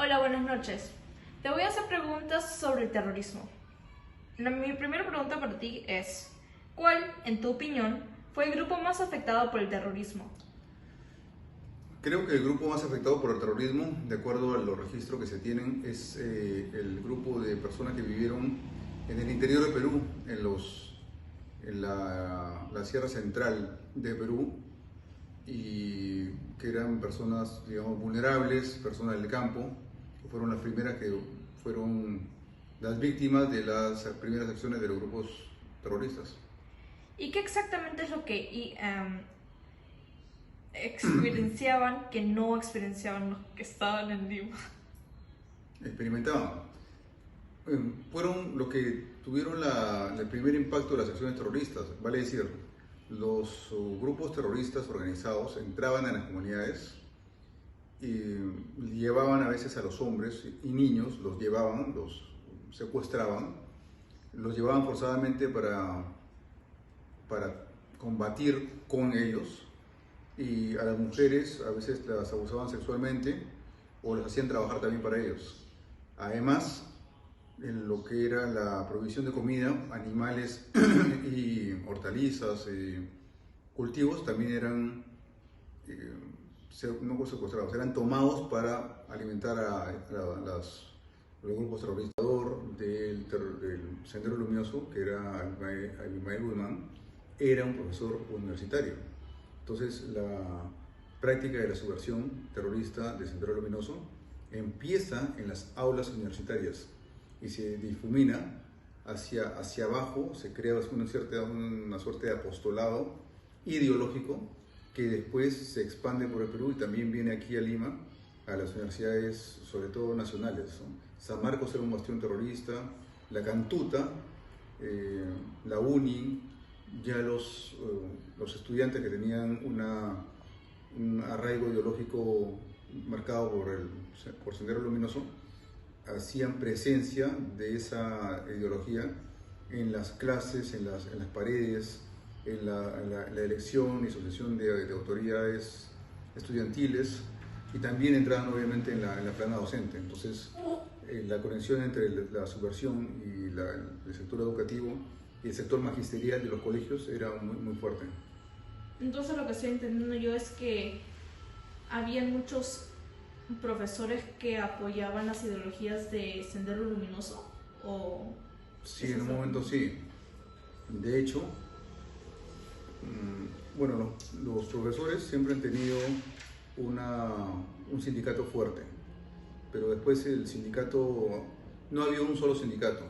Hola, buenas noches. Te voy a hacer preguntas sobre el terrorismo. Mi primera pregunta para ti es, ¿cuál, en tu opinión, fue el grupo más afectado por el terrorismo? Creo que el grupo más afectado por el terrorismo, de acuerdo a los registros que se tienen, es el grupo de personas que vivieron en el interior de Perú, en la Sierra Central de Perú, y que eran personas, digamos, vulnerables, personas del campo, que fueron las primeras que fueron las víctimas de las primeras acciones de los grupos terroristas. ¿Y qué exactamente es lo que experienciaban que no experienciaban los que estaban en Lima? Experimentaban. Fueron los que tuvieron el primer impacto de las acciones terroristas, vale decir, los grupos terroristas organizados entraban en las comunidades y llevaban a veces a los hombres y niños, los llevaban, los secuestraban, los llevaban forzadamente para combatir con ellos, y a las mujeres a veces las abusaban sexualmente o las hacían trabajar también para ellos. Además, en lo que era la provisión de comida, animales y hortalizas, cultivos también eran no secuestrados, eran tomados para alimentar a los grupos terroristas. Del Sendero Luminoso, que era Abimael Guzmán, era un profesor universitario. Entonces, la práctica de la subversión terrorista del Sendero Luminoso empieza en las aulas universitarias y se difumina hacia abajo, se crea una suerte de apostolado ideológico que después se expande por el Perú y también viene aquí a Lima, a las universidades, sobre todo nacionales, ¿no? San Marcos era un bastión terrorista, la Cantuta, la UNI, ya los estudiantes que tenían un arraigo ideológico marcado por Sendero Luminoso, hacían presencia de esa ideología en las clases, en las paredes, en la elección y sucesión de autoridades estudiantiles, y también entraban obviamente en la plana docente. Entonces, la conexión entre la subversión y el sector educativo y el sector magisterial de los colegios era muy, muy fuerte. Entonces lo que estoy entendiendo yo es que habían muchos profesores que apoyaban las ideologías de Sendero Luminoso, ¿o? Sí, en un momento sí. De hecho, bueno, los profesores siempre han tenido un sindicato fuerte, pero después el sindicato, no había un solo sindicato,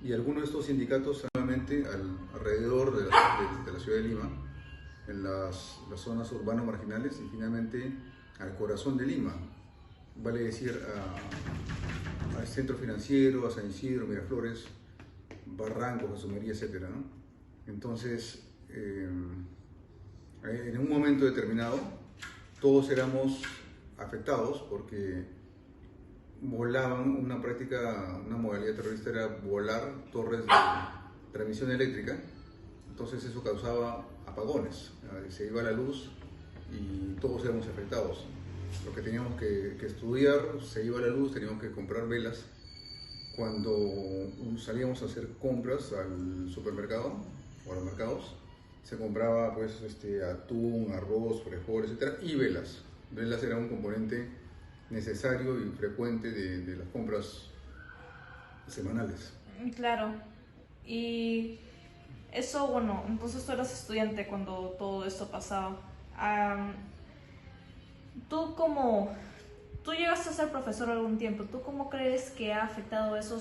y algunos de estos sindicatos solamente alrededor de la ciudad de Lima, en las zonas urbanas marginales, y finalmente al corazón de Lima, vale decir al centro financiero, a San Isidro, Miraflores, Barranco, Jesús María, etc., ¿no? Entonces, en un momento determinado, todos éramos afectados porque volaban una modalidad terrorista era volar torres de transmisión eléctrica. Entonces eso causaba apagones, se iba la luz y todos éramos afectados. Lo que teníamos que estudiar, se iba la luz, teníamos que comprar velas. Cuando salíamos a hacer compras al supermercado o a los mercados, se compraba pues atún, arroz, frijoles, etc. y velas. Velas era un componente necesario y frecuente de las compras semanales. Claro. Y eso, bueno, entonces tú eras estudiante cuando todo esto pasaba. Tú llegaste a ser profesor algún tiempo. ¿Tú cómo crees que ha afectado eso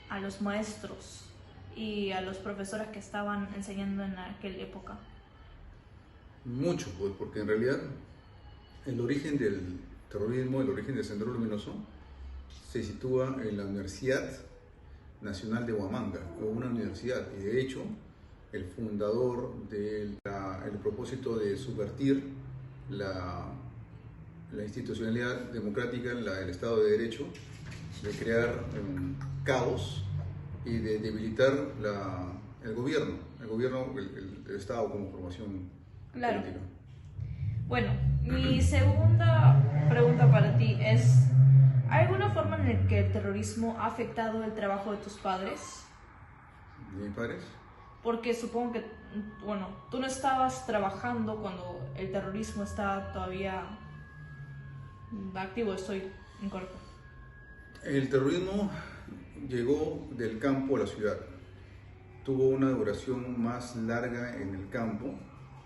a los maestros y a los profesores que estaban enseñando en aquella época? Mucho, pues, porque en realidad el origen del terrorismo, el origen del Sendero Luminoso, se sitúa en la Universidad Nacional de Huamanga, o una universidad, y de hecho el fundador del propósito de subvertir la institucionalidad democrática, el Estado de Derecho, de crear caos y de debilitar el gobierno, el Estado como formación política. Bueno, mi segunda pregunta para ti es, en el que el terrorismo ha afectado el trabajo de tus padres? ¿De mis padres? Porque supongo que, bueno, tú no estabas trabajando cuando el terrorismo estaba todavía activo, estoy incorrecto. El terrorismo llegó del campo a la ciudad. Tuvo una duración más larga en el campo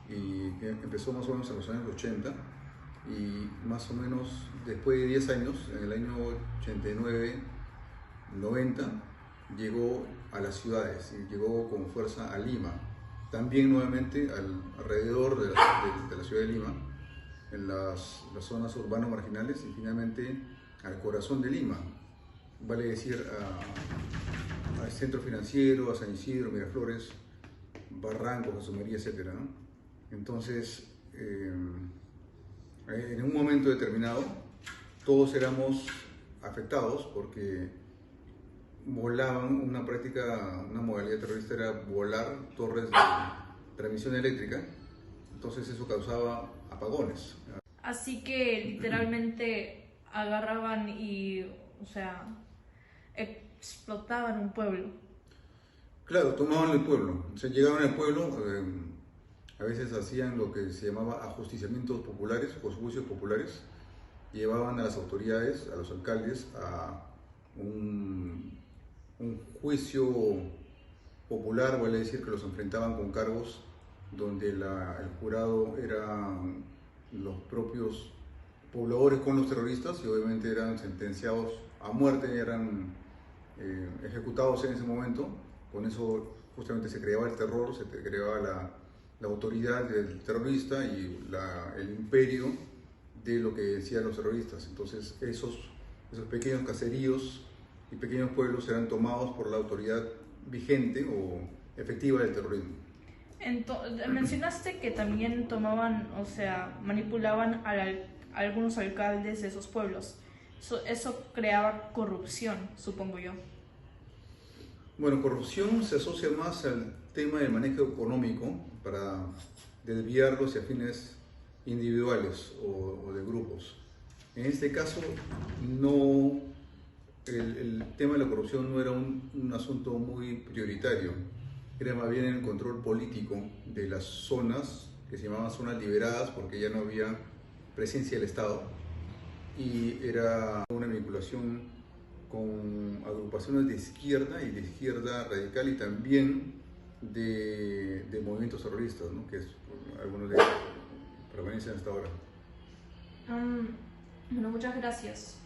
y empezó más o menos en los años 80 y más o menos después de 10 años, en el año 89, 90, llegó a las ciudades y llegó con fuerza a Lima. También nuevamente alrededor de la ciudad de Lima, en las zonas urbanas marginales y finalmente al corazón de Lima, vale decir al centro financiero, a San Isidro, Miraflores, Barranco, Jesús María, etc., ¿no? Entonces, en un momento determinado, todos éramos afectados porque volaban una modalidad terrorista era volar torres de transmisión eléctrica, entonces eso causaba apagones. Así que literalmente agarraban y, o sea, explotaban un pueblo. Claro, tomaban el pueblo, llegaban al pueblo, a veces hacían lo que se llamaba ajusticiamientos populares o juicios populares, llevaban a las autoridades, a los alcaldes, a un juicio popular, vale decir que los enfrentaban con cargos donde el jurado eran los propios pobladores con los terroristas y obviamente eran sentenciados a muerte, eran ejecutados en ese momento. Con eso justamente se creaba el terror, se creaba la autoridad del terrorista y el imperio de lo que decían los terroristas. Entonces esos pequeños caseríos y pequeños pueblos eran tomados por la autoridad vigente o efectiva del terrorismo. Mencionaste que también tomaban, o sea, manipulaban a algunos alcaldes de esos pueblos. Eso creaba corrupción, supongo yo. Bueno, corrupción se asocia más al tema del manejo económico para desviarlo hacia fines individuales o de grupos. En este caso, no, el tema de la corrupción no era un asunto muy prioritario, era más bien el control político de las zonas que se llamaban zonas liberadas porque ya no había presencia del Estado y era una vinculación con agrupaciones de izquierda y de izquierda radical y también de movimientos terroristas, ¿no? Que algunos de ellos permanecen hasta ahora. Bueno, muchas gracias.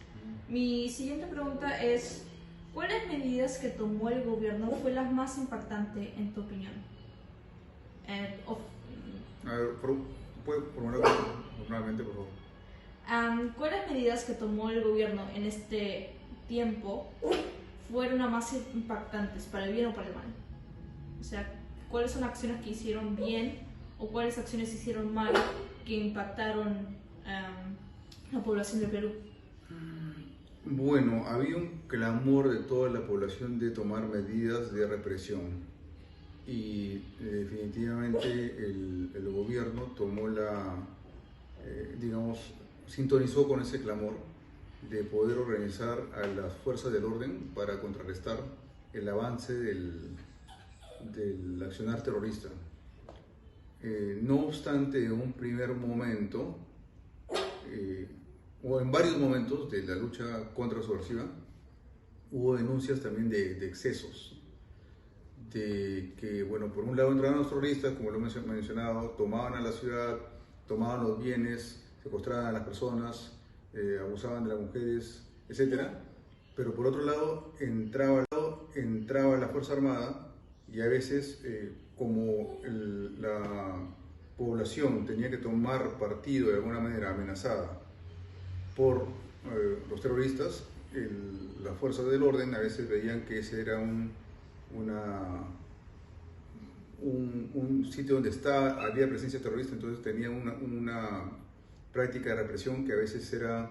Mi siguiente pregunta es, ¿cuáles medidas que tomó el gobierno fue la más impactante en tu opinión? A ver, ¿puedes formular normalmente, por favor? ¿Cuáles medidas que tomó el gobierno en este tiempo fueron las más impactantes, para el bien o para el mal? O sea, ¿cuáles son acciones que hicieron bien o cuáles acciones hicieron mal que impactaron la población de Perú? Bueno, había un clamor de toda la población de tomar medidas de represión y definitivamente el gobierno tomó sintonizó con ese clamor de poder organizar a las fuerzas del orden para contrarrestar el avance del accionar terrorista. No obstante, en un primer momento, o en varios momentos de la lucha contrasubversiva, hubo denuncias también de excesos, de que, bueno, por un lado entraban los terroristas, como lo he mencionado, tomaban a la ciudad, tomaban los bienes, secuestraban a las personas, abusaban de las mujeres, etc. Pero por otro lado entraba la Fuerza Armada y a veces, como la población tenía que tomar partido de alguna manera amenazada por los terroristas, las fuerzas del orden a veces veían que ese era un sitio donde había presencia terrorista, entonces tenía una práctica de represión que a veces era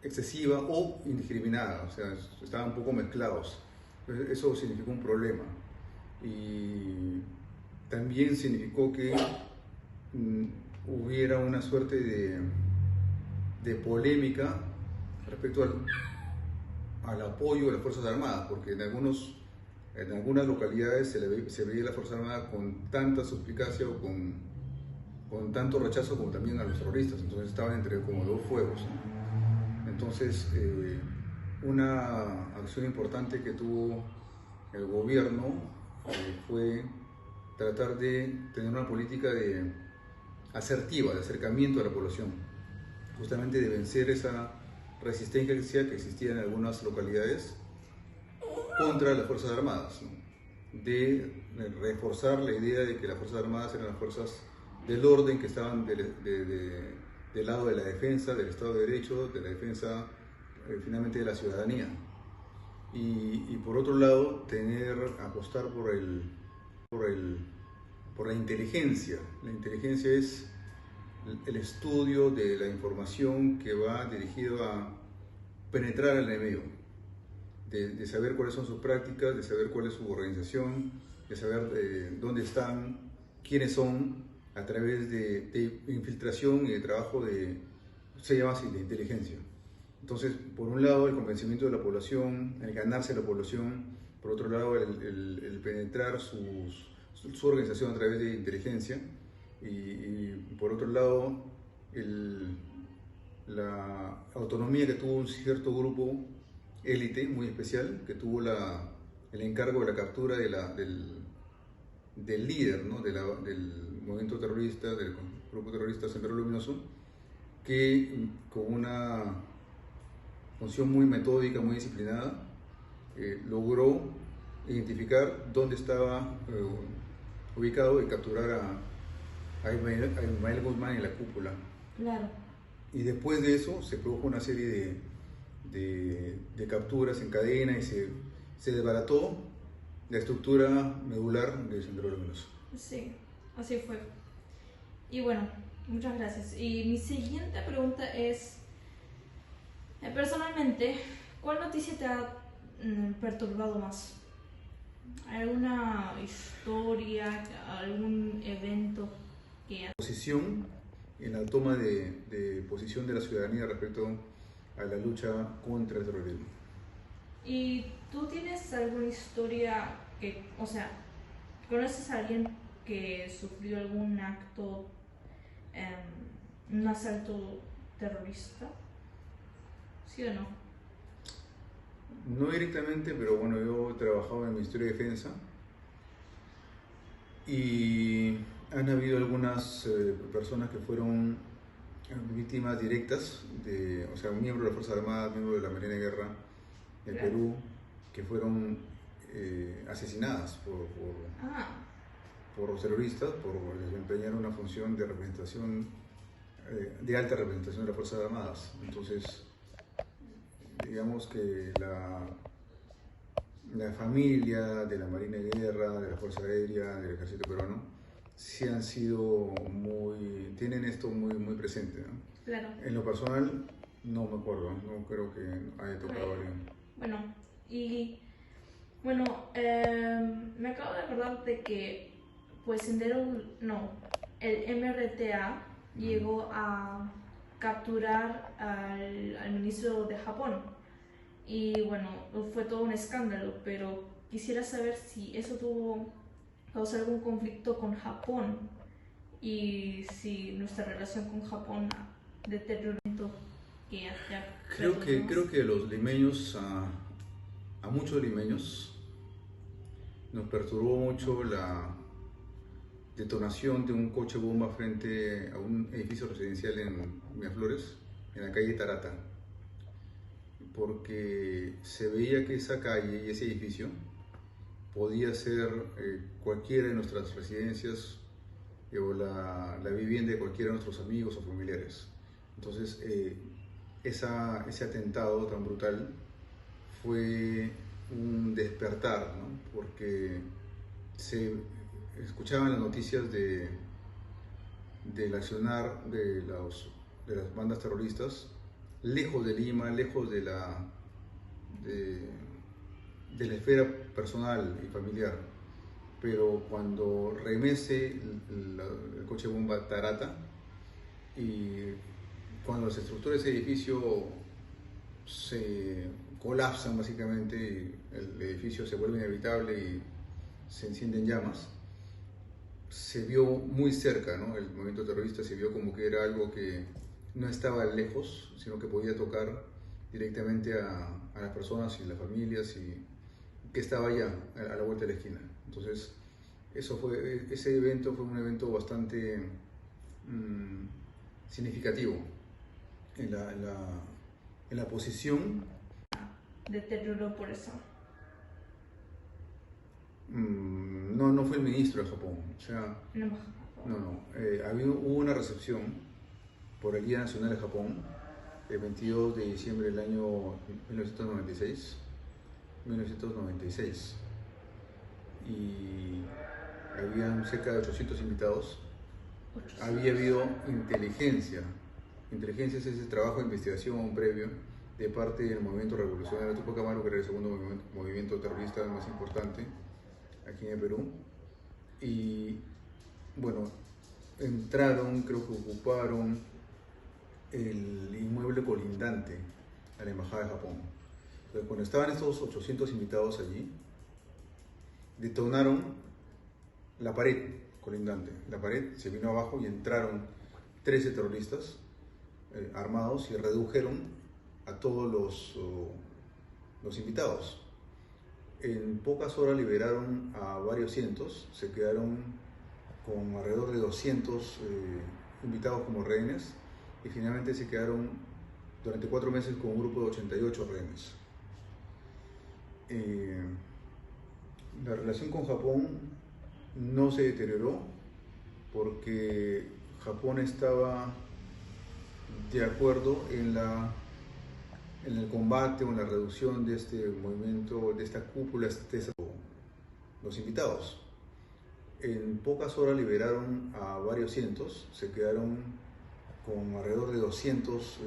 excesiva o indiscriminada, o sea, estaban un poco mezclados. Entonces, eso significó un problema y también significó que hubiera una suerte de polémica respecto al apoyo de las Fuerzas Armadas, porque en algunas localidades se veía a la Fuerza Armada con tanta suspicacia o con tanto rechazo como también a los terroristas, entonces estaban entre como dos fuegos, ¿no? Entonces, una acción importante que tuvo el gobierno fue tratar de tener una política asertiva, de acercamiento a la población, justamente de vencer esa resistencia que existía en algunas localidades contra las Fuerzas Armadas, ¿no? De reforzar la idea de que las Fuerzas Armadas eran las fuerzas del orden que estaban del lado de la defensa, del Estado de Derecho, de la defensa finalmente de la ciudadanía. Y por otro lado, apostar por la inteligencia. La inteligencia es el estudio de la información que va dirigido a penetrar al enemigo, de saber cuáles son sus prácticas, de saber cuál es su organización, de saber dónde están, quiénes son, a través de infiltración y de trabajo se llama así, de inteligencia. Entonces, por un lado, el convencimiento de la población, el ganarse a la población; por otro lado, el penetrar su organización a través de inteligencia; y por otro lado, la autonomía que tuvo un cierto grupo élite muy especial, que tuvo el encargo de la captura del líder, ¿no? Del movimiento terrorista, del grupo terrorista Sendero Luminoso, que con una función muy metódica, muy disciplinada, logró identificar dónde estaba ubicado y capturar a Ismael Guzmán en la cúpula. Claro. Y después de eso se produjo una serie de capturas en cadena y se desbarató la estructura medular del Sendero Luminoso. Sí, así fue. Y bueno, muchas gracias. Y mi siguiente pregunta es, personalmente, ¿cuál noticia te ha perturbado más? ¿Alguna historia, algún evento que... Posición en la toma de posición de la ciudadanía respecto a la lucha contra el terrorismo. ¿Y tú tienes alguna historia o sea, conoces a alguien que sufrió algún acto, un asalto terrorista? ¿Sí o no? No directamente, pero bueno, yo he trabajado en el Ministerio de Defensa y han habido algunas personas que fueron víctimas directas, o sea, un miembro de las Fuerzas Armadas, miembro de la Marina de Guerra de Perú, que fueron asesinadas por los terroristas por desempeñar una función de representación, de alta representación de las Fuerzas Armadas. Entonces, digamos que la familia de la Marina de Guerra, de la Fuerza Aérea, del Ejército Peruano, sí tienen esto muy presente, ¿no? Claro. En lo personal, no me acuerdo, no creo que haya tocado a alguien. Bueno, me acabo de acordar de que, pues, el MRTA llegó a capturar al ministro de Japón. Y bueno, fue todo un escándalo, pero quisiera saber si eso causó algún conflicto con Japón y si nuestra relación con Japón deterioró que haya... Creo que los limeños, a muchos limeños, nos perturbó mucho la detonación de un coche bomba frente a un edificio residencial en Miraflores, en la calle Tarata, porque se veía que esa calle y ese edificio podía ser cualquiera de nuestras residencias o la vivienda de cualquiera de nuestros amigos o familiares. Entonces, ese atentado tan brutal fue un despertar, ¿no? Porque se escuchaban las noticias del accionar de las bandas terroristas lejos de Lima, lejos de la esfera personal y familiar. Pero cuando remece el coche bomba Tarata y cuando se estructura ese edificio se colapsan básicamente, y el edificio se vuelve inhabitable y se encienden llamas. Se vio muy cerca, ¿no? El movimiento terrorista se vio como que era algo que no estaba lejos, sino que podía tocar directamente a las personas y las familias, y que estaba ya a la vuelta de la esquina. Entonces, ese evento fue un evento bastante significativo en la posición. Deterioró por eso. No fue el ministro de Japón, o sea, No. hubo una recepción por el Día Nacional de Japón el 22 de diciembre del año 1996, y habían cerca de 800 invitados. Había habido inteligencia es ese trabajo de investigación previo de parte del movimiento revolucionario Tupac Amaru, que era el segundo movimiento terrorista más importante aquí en el Perú. Y bueno, entraron, creo que ocuparon el inmueble colindante a la Embajada de Japón. Entonces, cuando estaban estos 800 invitados allí, detonaron la pared colindante. La pared se vino abajo y entraron 13 terroristas armados y redujeron a todos los invitados. En pocas horas liberaron a varios cientos, se quedaron con alrededor de 200 invitados como rehenes, y finalmente se quedaron durante 4 meses con un grupo de 88 rehenes. La relación con Japón no se deterioró porque Japón estaba de acuerdo en el combate o en la reducción de este movimiento, de esta cúpula, los invitados. En pocas horas liberaron a varios cientos, se quedaron con alrededor de 200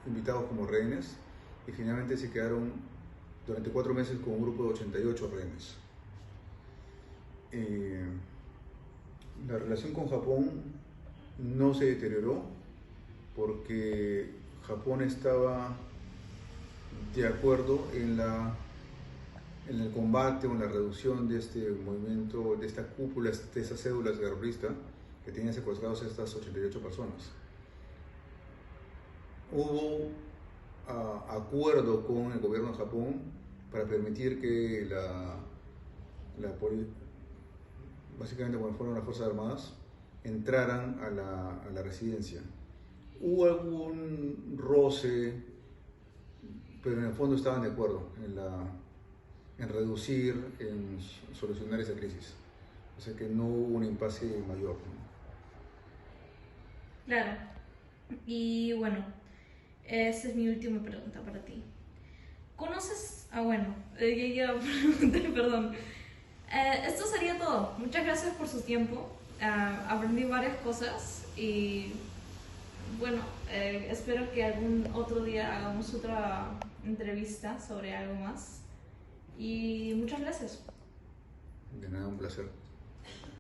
invitados como rehenes, y finalmente se quedaron durante 4 meses con un grupo de 88 rehenes. La relación con Japón no se deterioró porque Japón estaba de acuerdo en el combate o en la reducción de este movimiento, de esta cúpula, de esas cédulas terroristas que tenían secuestrados a estas 88 personas. Hubo acuerdo con el gobierno de Japón para permitir que básicamente cuando fueron las Fuerzas Armadas, entraran a la residencia. Hubo algún roce, pero en el fondo estaban de acuerdo en reducir, en solucionar esa crisis. O sea que no hubo un impasse mayor, ¿no? Claro. Y bueno, esa es mi última pregunta para ti. ¿Conoces? Ya pregunté, perdón. Esto sería todo. Muchas gracias por su tiempo. Aprendí varias cosas y bueno, espero que algún otro día hagamos otra entrevista sobre algo más. Y muchas gracias. De nada, un placer.